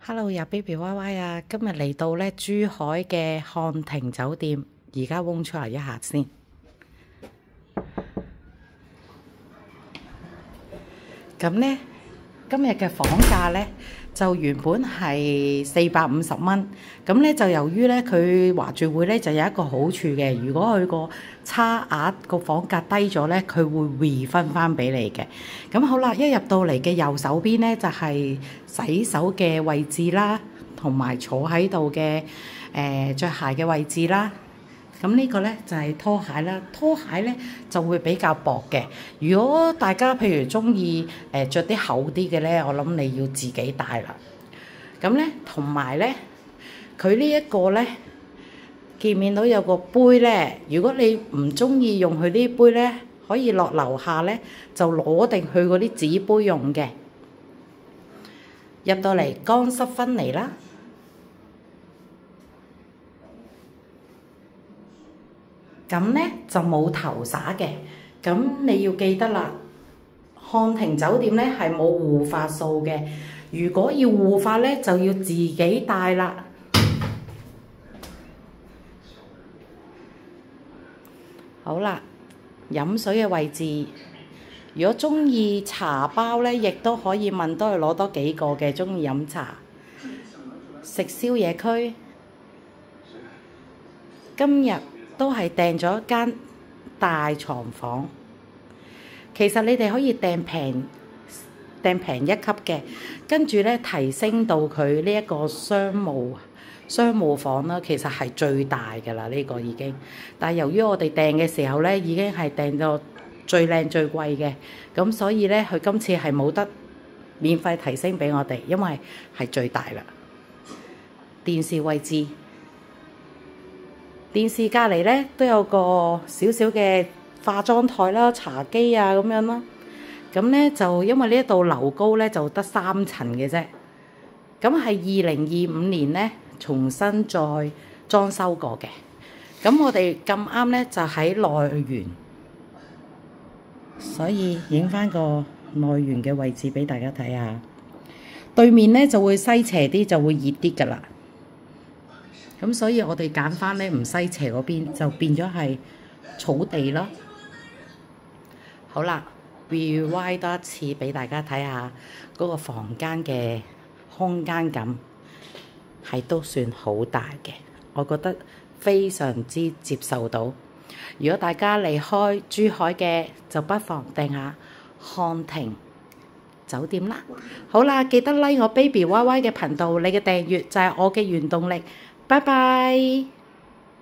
Hello 呀，Baby Y Y 啊，今日嚟到咧珠海嘅漢庭酒店，而家嗡出嚟一下先。咁咧，今日嘅房價咧就原本係450蚊，咁咧就由於咧佢華住會咧就有一個好處嘅，如果佢個差額個房價低咗咧，佢會 refund 翻俾你嘅。咁好啦，一入到嚟嘅右手邊咧就係洗手嘅位置啦，同埋坐喺度嘅著鞋嘅位置啦。咁呢個咧就係拖鞋啦，拖鞋咧就會比較薄嘅。如果大家譬如中意著啲厚啲嘅咧，我諗你要自己帶啦。咁咧同埋咧，佢呢一個咧，見面到有個杯咧，如果你唔中意用佢呢杯咧，可以落樓下咧就攞定佢嗰啲紙杯用嘅。入到嚟乾濕分離啦。咁咧就冇頭灑嘅，咁你要記得啦。漢庭酒店咧係冇護髮素嘅，如果要護髮咧就要自己帶啦。好啦，飲水嘅位置，如果中意茶包咧，亦都可以問多佢攞多幾個嘅，中意飲茶。食宵夜區，今日都係訂咗一間大床房，其實你哋可以訂平一級嘅，跟住咧提升到佢呢一個商務房啦，其實係最大㗎啦，呢個已經。但係由於我哋訂嘅時候咧，已經係訂到最靚最貴嘅，咁所以咧佢今次係冇得免費提升俾我哋，因為係最大啦。電視位置。電視隔離咧都有個少少嘅化妝台啦、茶几啊咁樣啦。咁咧就因為呢一度樓高咧就得3層嘅啫。咁係2025年咧重新再裝修過嘅。咁我哋咁啱咧就喺內園，所以影翻個內園嘅位置俾大家睇下。對面咧就會西斜啲，就會熱啲㗎啦。咁所以我哋揀翻咧唔西斜嗰邊，就變咗係草地咯。好啦 ，rewind 多一次俾大家睇下嗰個房間嘅空間感，係都算好大嘅，我覺得非常之接受到。如果大家離開珠海嘅，就不妨訂下漢庭酒店啦。好啦，記得 like 我 Baby Y Y 嘅頻道，你嘅訂閱就係我嘅原動力。拜拜。